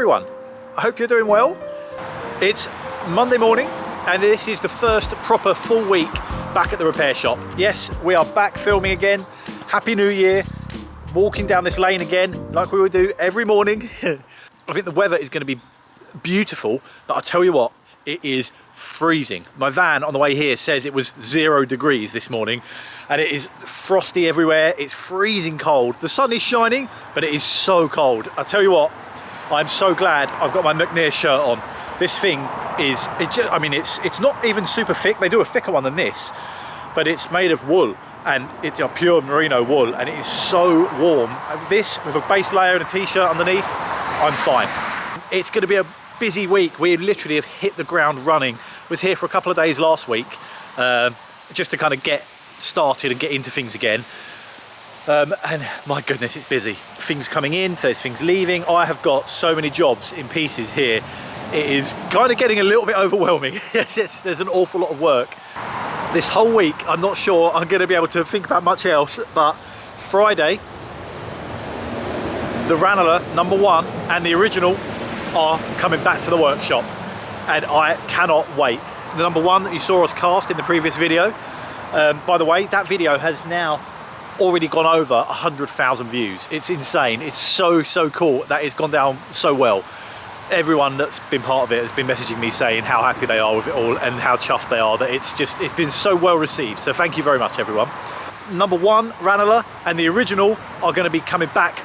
everyone, I hope you're doing well. It's Monday morning and this is the first proper full week back at the repair shop. Yes, we are back filming again. Happy New Year. Walking down this lane again like we would do every morning. I think the weather is going to be beautiful, but I'll tell you what, it is freezing. My van on the way here says it was 0 degrees this morning and it is frosty everywhere. It's freezing cold. The sun is shining, but it is so cold. I'll tell you what, I'm so glad I've got my McNair shirt on. This thing is, it's not even super thick. They do a thicker one than this, but it's made of wool and it's a pure merino wool and it is so warm. This with a base layer and a t-shirt underneath, I'm fine. It's going to be a busy week. We literally have hit the ground running. Was here for a couple of days last week just to kind of get started and get into things again. And my goodness, it's busy. Things coming in, there's things leaving. I have got so many jobs in pieces here. It is kind of getting a little bit overwhelming. There's an awful lot of work. This whole week, I'm not sure I'm going to be able to think about much else, but Friday, the Ranalah #1 and the original are coming back to the workshop and I cannot wait. The #1 that you saw us cast in the previous video, by the way, that video has now already gone over 100,000 views. It's insane. It's so cool that it's gone down so well. Everyone that's been part of it has been messaging me saying how happy they are with it all and how chuffed they are that it's been so well received. So thank you very much, everyone. #1 Ranalah and the original are going to be coming back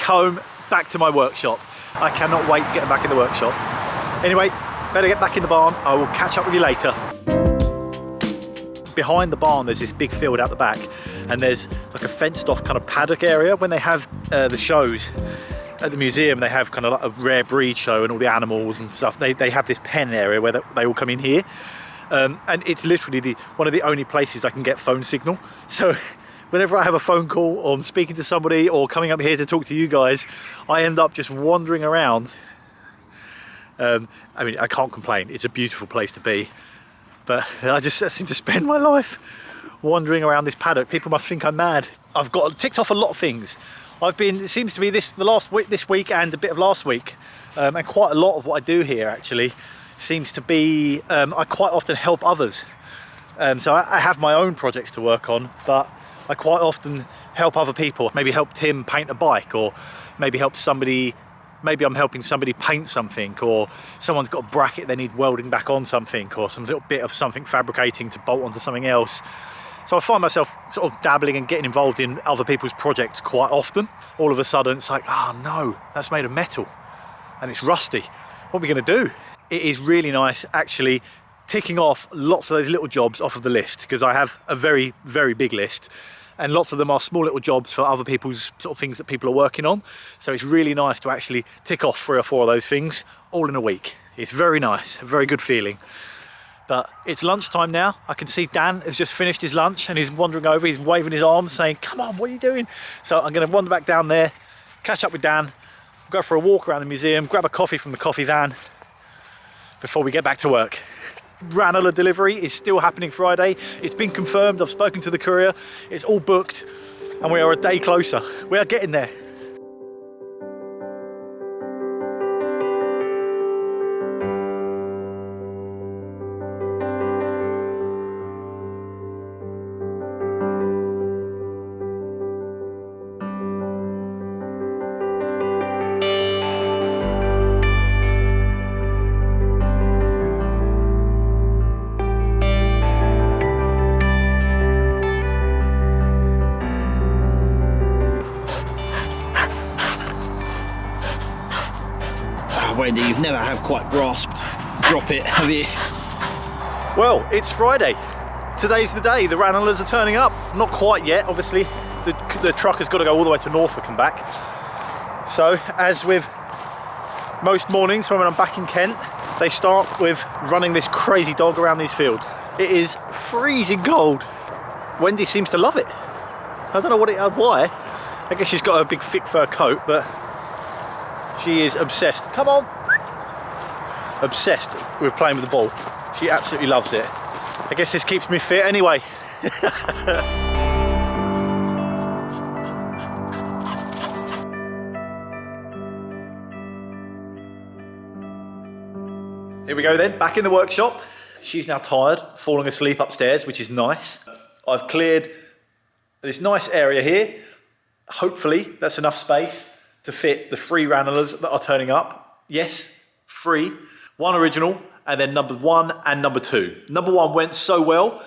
home, back to my workshop. I cannot wait to get them back in the workshop. Anyway, better get back in the barn. I will catch up with you later. Behind the barn there's this big field out the back and there's like a fenced off kind of paddock area. When they have the shows at the museum, they have kind of like a rare breed show and all the animals and stuff. They have this pen area where they all come in here. And it's literally one of the only places I can get phone signal. So whenever I have a phone call or I'm speaking to somebody or coming up here to talk to you guys, I end up just wandering around. I mean, I can't complain. It's a beautiful place to be. But I seem to spend my life wandering around this paddock. People must think I'm mad. I've got ticked off a lot of things. It seems to be this week and a bit of last week. And quite a lot of what I do here actually seems to be, I quite often help others. So I have my own projects to work on, but I quite often help other people. Maybe help Tim paint a bike, or maybe maybe I'm helping somebody paint something, or someone's got a bracket they need welding back on something, or some little bit of something fabricating to bolt onto something else. So I find myself sort of dabbling and getting involved in other people's projects quite often. All of a sudden it's like, oh no, that's made of metal and it's rusty. What are we going to do? It is really nice actually ticking off lots of those little jobs off of the list, because I have a very big list. And lots of them are small little jobs for other people's sort of things that people are working on. So it's really nice to actually tick off 3 or 4 of those things all in a week. It's very nice, a very good feeling. But it's lunchtime now. I can see Dan has just finished his lunch and he's wandering over, he's waving his arms saying, come on, what are you doing? So I'm going to wander back down there, catch up with Dan, go for a walk around the museum, grab a coffee from the coffee van before we get back to work. Ranalah delivery is still happening Friday. It's been confirmed. I've spoken to the courier. It's all booked and we are a day closer. We are getting there. Wendy, you've never have quite grasped drop it, have you? Well, it's Friday. Today's the day. The Ranalahs are turning up. Not quite yet, obviously. The truck has got to go all the way to Norfolk and back. So, as with most mornings when I'm back in Kent, they start with running this crazy dog around these fields. It is freezing cold. Wendy seems to love it. I don't know why. I guess she's got a big thick fur coat, but she is obsessed. Come on! Obsessed with playing with the ball. She absolutely loves it. I guess this keeps me fit anyway. Here we go then, back in the workshop. She's now tired, falling asleep upstairs, which is nice. I've cleared this nice area here. Hopefully that's enough space to fit the 3 Ranalahs that are turning up. Yes, 3. 1 original, and then number 1 and number 2. Number 1 went so well,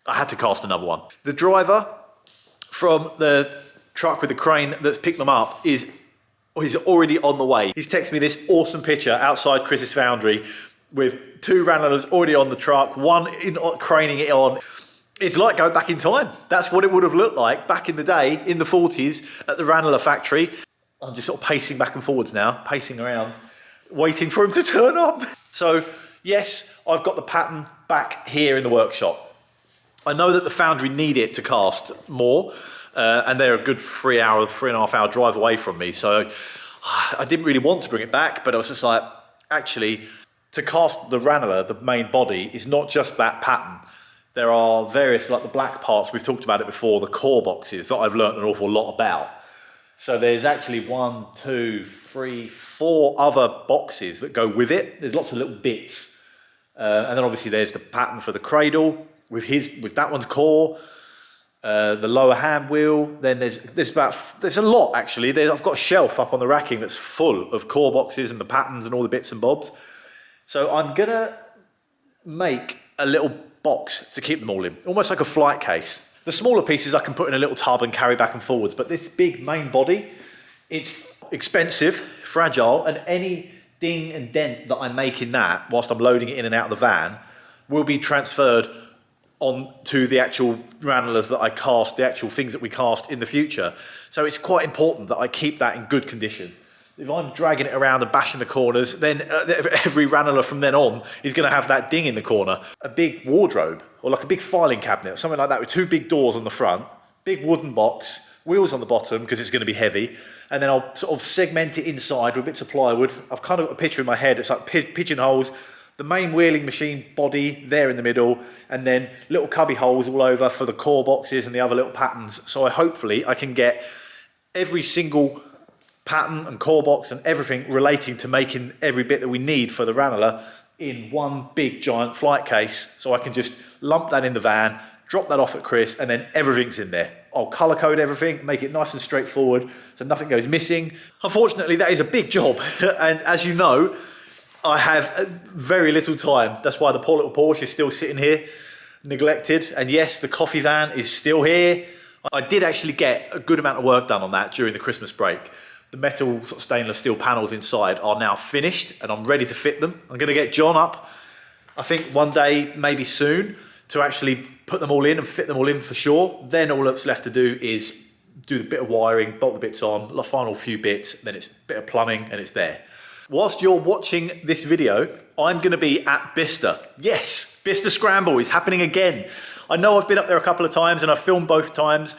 I had to cast another one. The driver from the truck with the crane that's picked them up is already on the way. He's texted me this awesome picture outside Chris's foundry with 2 Ranalahs already on the truck, 1 craning it on. It's like going back in time. That's what it would have looked like back in the day, in the 40s, at the Ranalah factory. I'm just sort of pacing back and forwards now, pacing around, waiting for him to turn up. So, yes, I've got the pattern back here in the workshop. I know that the foundry need it to cast more, and they're a good 3.5 hour drive away from me. So I didn't really want to bring it back, but I was just like, actually, to cast the Ranalah, the main body, is not just that pattern. There are various, like the black parts, we've talked about it before, the core boxes that I've learned an awful lot about. So there's actually 1, 2, 3, 4 other boxes that go with it. There's lots of little bits. And then obviously there's the pattern for the cradle with that one's core, the lower hand wheel. Then there's a lot actually. I've got a shelf up on the racking that's full of core boxes and the patterns and all the bits and bobs. So I'm gonna make a little box to keep them all in, almost like a flight case. The smaller pieces I can put in a little tub and carry back and forwards, but this big main body, it's expensive, fragile, and any ding and dent that I make in that, whilst I'm loading it in and out of the van, will be transferred on to the actual Ranalahs that I cast, the actual things that we cast in the future. So it's quite important that I keep that in good condition. If I'm dragging it around and bashing the corners, then every Ranalah from then on is going to have that ding in the corner. A big wardrobe, or like a big filing cabinet, something like that with 2 big doors on the front, big wooden box, wheels on the bottom because it's going to be heavy, and then I'll sort of segment it inside with bits of plywood. I've kind of got a picture in my head. It's like pigeonholes, the main wheeling machine body there in the middle, and then little cubby holes all over for the core boxes and the other little patterns. So hopefully I can get every single pattern and core box and everything relating to making every bit that we need for the Ranalah in one big giant flight case, so I can just lump that in the van, drop that off at Chris, and then everything's in there. I'll colour code everything, make it nice and straightforward so nothing goes missing. Unfortunately, that is a big job, and as you know, I have very little time. That's why the poor little Porsche is still sitting here, neglected, and yes, the coffee van is still here. I did actually get a good amount of work done on that during the Christmas break. The metal sort of stainless steel panels inside are now finished and I'm ready to fit them. I'm going to get John up, I think one day, maybe soon, to actually put them all in and fit them all in for sure. Then all that's left to do is do the bit of wiring, bolt the bits on, the final few bits, then it's a bit of plumbing and it's there. Whilst you're watching this video, I'm going to be at Bicester. Yes, Bicester Scramble is happening again. I know I've been up there a couple of times and I've filmed both times.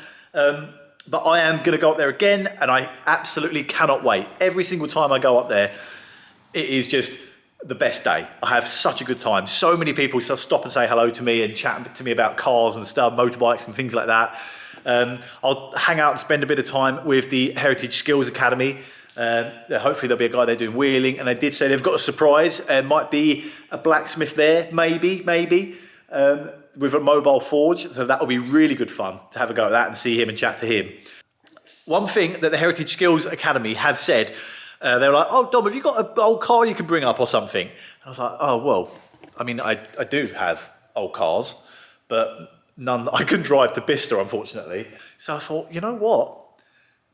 But I am going to go up there again, and I absolutely cannot wait. Every single time I go up there, it is just the best day. I have such a good time. So many people stop and say hello to me and chat to me about cars and stuff, motorbikes and things like that. I'll hang out and spend a bit of time with the Heritage Skills Academy. Hopefully there'll be a guy there doing wheeling, and they did say they've got a surprise. Might be a blacksmith there, maybe. With a mobile forge, so that will be really good fun to have a go at that and see him and chat to him. One thing that the Heritage Skills Academy have said, they were like, oh Dom, have you got an old car you can bring up or something? And I was like, oh well, I mean I do have old cars, but none that I can drive to Bicester, unfortunately. So I thought, you know what?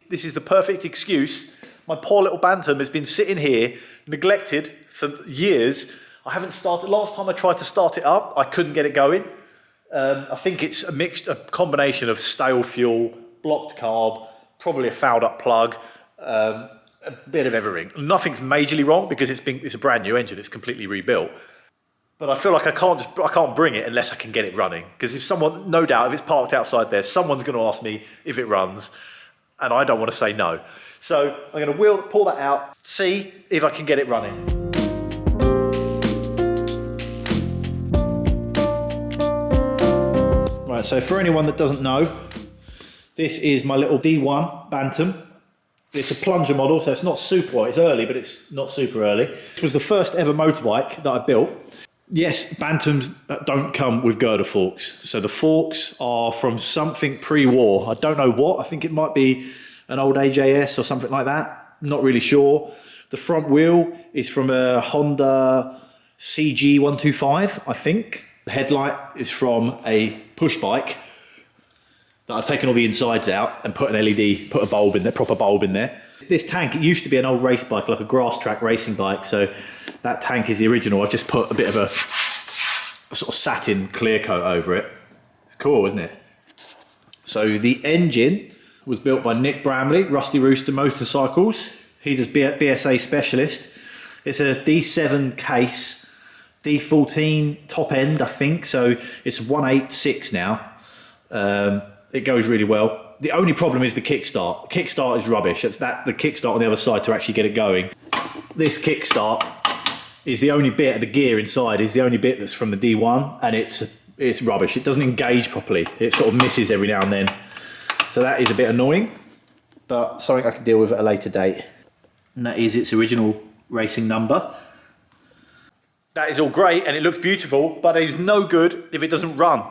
This is the perfect excuse. My poor little Bantam has been sitting here, neglected for years. I haven't started. Last time I tried to start it up, I couldn't get it going. I think it's a combination of stale fuel, blocked carb, probably a fouled up plug, a bit of everything. Nothing's majorly wrong because it's a brand new engine. It's completely rebuilt. But I feel like I can't bring it unless I can get it running. Because if it's parked outside there, someone's going to ask me if it runs, and I don't want to say no. So I'm going to pull that out, see if I can get it running. Right, so for anyone that doesn't know, this is my little D1 Bantam. It's a plunger model, so it's not super well. It's early, but it's not super early. It was the first ever motorbike that I built. Yes, Bantams don't come with girder forks. So the forks are from something pre-war. I don't know what. I think it might be an old AJS or something like that. Not really sure. The front wheel is from a Honda CG125, I think. The headlight is from a push bike that I've taken all the insides out and put an LED, put a bulb in there, proper bulb in there. This tank, it used to be an old race bike, like a grass track racing bike, so that tank is the original. I've just put a bit of a sort of satin clear coat over it. It's cool, isn't it? So the engine was built by Nick Bramley, Rusty Rooster Motorcycles. He does BSA specialist. It's a D7 case, D14 top end, I think, so it's 186 now. It goes really well. The only problem is the kickstart. Kickstart is rubbish. It's the kickstart on the other side to actually get it going. This kickstart is the only bit of the gear inside, is the only bit that's from the D1, and it's rubbish. It doesn't engage properly. It sort of misses every now and then. So that is a bit annoying, but something I can deal with at a later date. And that is its original racing number. That is all great and it looks beautiful, but it is no good if it doesn't run.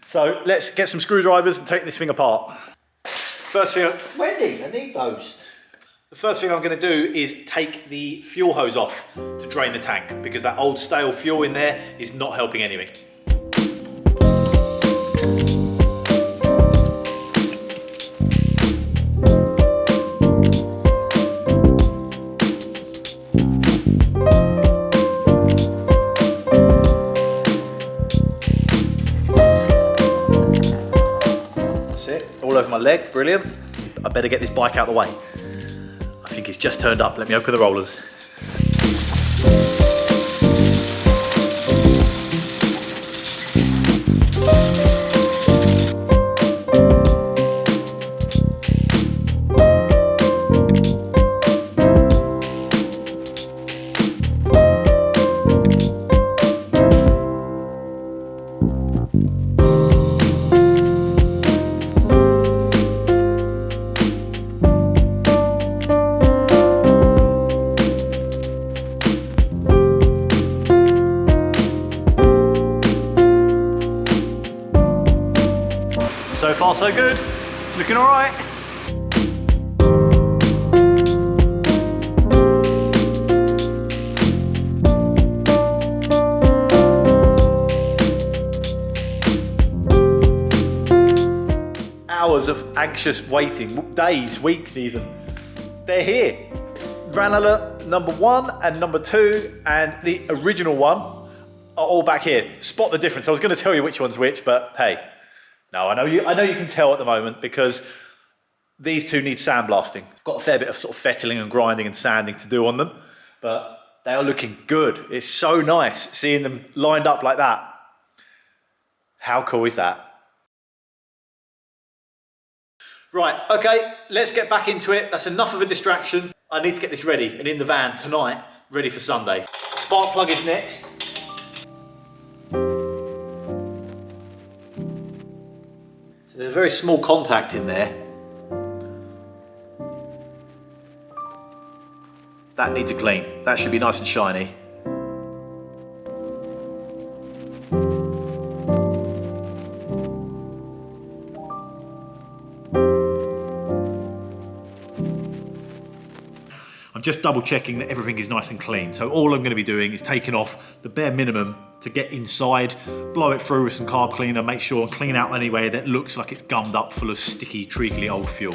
So let's get some screwdrivers and take this thing apart. First thing, Wendy, I need those. The first thing I'm going to do is take the fuel hose off to drain the tank, because that old stale fuel in there is not helping anything. All over my leg, brilliant. I better get this bike out of the way. I think it's just turned up. Let me open the rollers. So far so good, it's looking all right. Hours of anxious waiting, days, weeks even. They're here. Ranalah number 1 and number 2 and the original one are all back here. Spot the difference. I was going to tell you which one's which, but hey. No, I know you can tell at the moment, because these two need sandblasting. It's got a fair bit of sort of fettling and grinding and sanding to do on them, but they are looking good. It's so nice seeing them lined up like that. How cool is that? Right, okay, let's get back into it. That's enough of a distraction. I need to get this ready and in the van tonight, ready for Sunday. Spark plug is next. There's a very small contact in there. That needs a clean. That should be nice and shiny. I'm just double checking that everything is nice and clean. So all I'm going to be doing is taking off the bare minimum to get inside, blow it through with some carb cleaner, make sure and clean out anywhere that looks like it's gummed up full of sticky, treacly old fuel.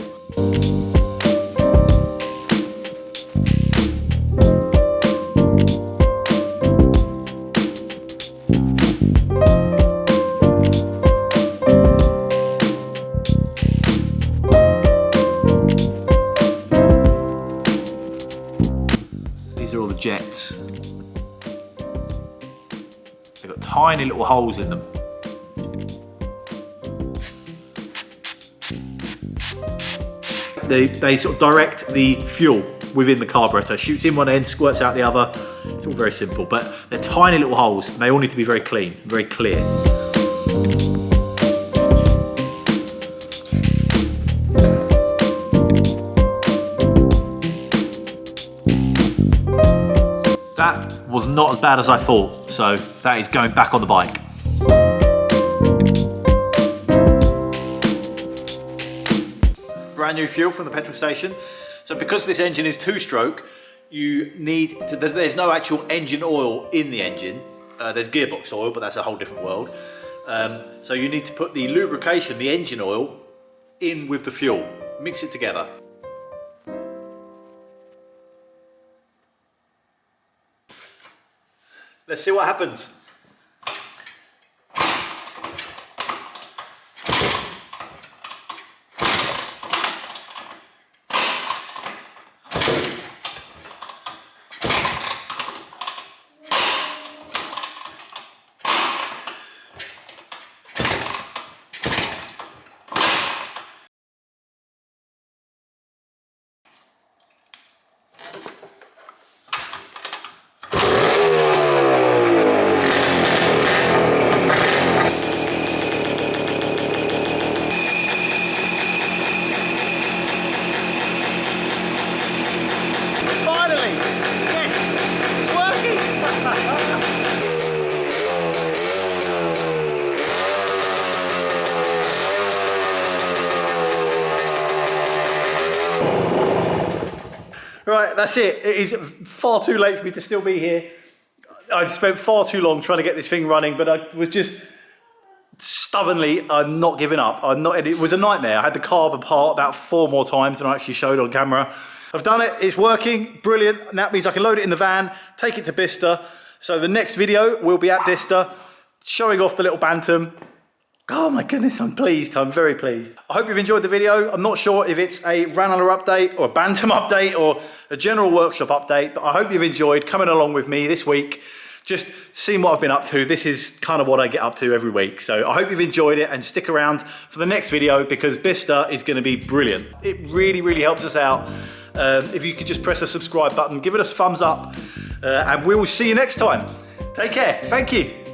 These are all the jets. They've got tiny little holes in them. They sort of direct the fuel within the carburetor. Shoots in one end, squirts out the other. It's all very simple, but they're tiny little holes and they all need to be very clean, very clear. that was not as bad as I thought. So that is going back on the bike. Brand new fuel from the petrol station. So because this engine is 2-stroke, you need to, there's no actual engine oil in the engine. There's gearbox oil, but that's a whole different world. So you need to put the lubrication, the engine oil, in with the fuel. Mix it together. Let's see what happens. Right, that's it. It is far too late for me to still be here. I've spent far too long trying to get this thing running, but I was just stubbornly, I'm not giving up. It was a nightmare. I had the carb apart about 4 more times than I actually showed on camera. I've done it, it's working, brilliant. And that means I can load it in the van, take it to Bicester. So the next video will be at Bicester, showing off the little Bantam. Oh my goodness, I'm pleased, I'm very pleased. I hope you've enjoyed the video. I'm not sure if it's a Ranalah update or a Bantam update or a general workshop update, but I hope you've enjoyed coming along with me this week, just seeing what I've been up to. This is kind of what I get up to every week. So I hope you've enjoyed it and stick around for the next video because Bicester is gonna be brilliant. It really, really helps us out. If you could just press the subscribe button, give it a thumbs up, and we will see you next time. Take care, thank you.